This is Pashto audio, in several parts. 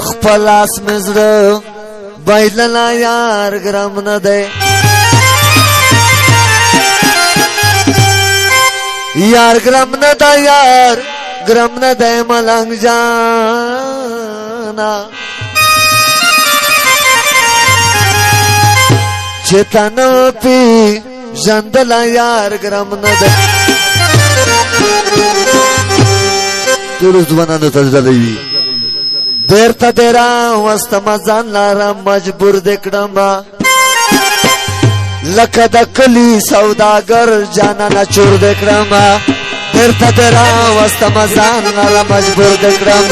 خپل اس مزړه بایللا یار ګرام نه دی یار ګرام نه دی یار ګرام نه دی ملنګ جانا چتن پی ژوندلا یار ګرام نه دی ټول ځوانانو ته ځلوي بیرته دیرا واستما ځان لاره مجبور دې کړم لکه د کلي سوداګر جانانه چور دې کړم بیرته دیرا واستما ځان لاره مجبور دې کړم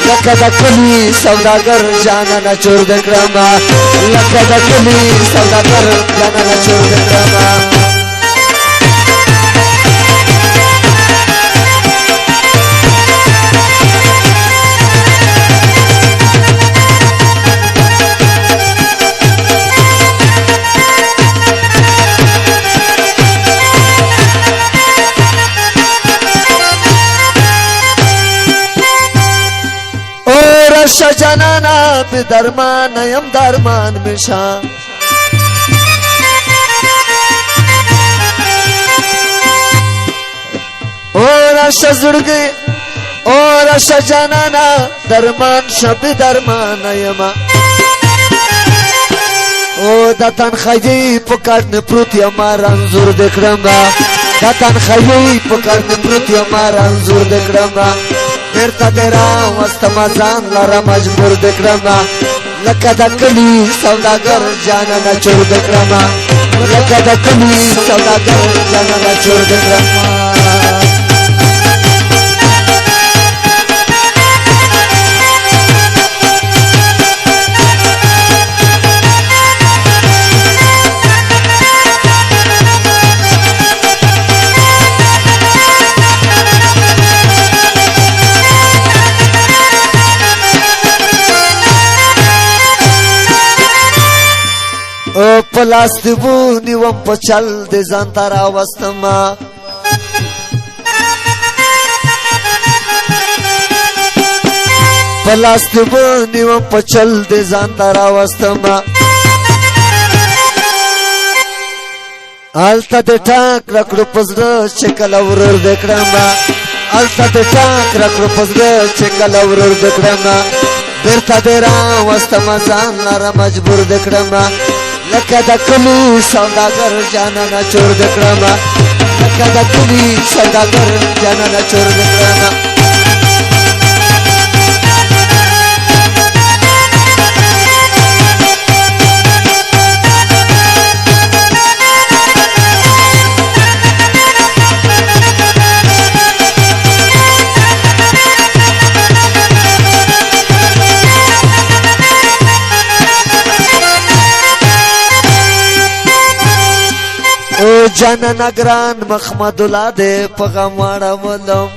لکه د کلي سوداګر جانانه چور دې کړم لکه د کلي سوداګر جانانه چور دې کړم رشا جانانا بی درمان یم درمان میشا او رشا زرگی او رشا جانانا درمان شبی درمان یما او دا تنخیی پکرن پروت یما رنزور دکرم دا تنخیی پکرن پروت یما رنزور دکرم بیرته دیرا واستما ځان لاره مجبور دې کړم لکه د کلي سوداګر جانانه چور دې کړم لکه د کلي سوداګر جانانه چور دې کړم پلاس دیبو نیوم پچل دی ځان ته راوستم پلاس دیبو نیوم پچل دی ځان ته راوستم هلته دې ټاک راکړو په زړه چې کله ورور دې کړم هلته دې ټاک راکړو په زړه چې کله ورور دې کړم بیرته دې راوستم ځان لاره مجبور دې کړم لکه د کلي سوداګر جانانه چور دې کړم لکه د کلي سوداګر جانانه چور دې کړم جانانه ګران محمد الله دې په غم واړولم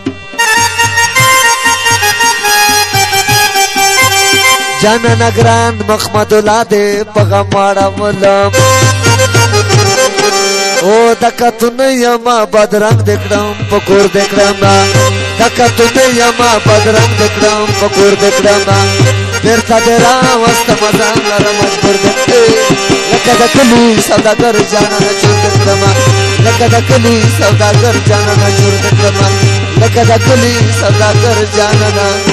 جانانه ګران محمد الله دې په غم واړولم او د کتونه یما بدرنګ دې کړم په کور دې کړم د کتونه یما بدرنګ دې کړم په کور دې کړم بیرته دې راوستم ځان لاره مجبور دې لکه د کلي سوداګر جانانه چور دې کړم لکه د کلي سوداګر جانانه چور دې کړم لکه د کلي سوداګر جانانه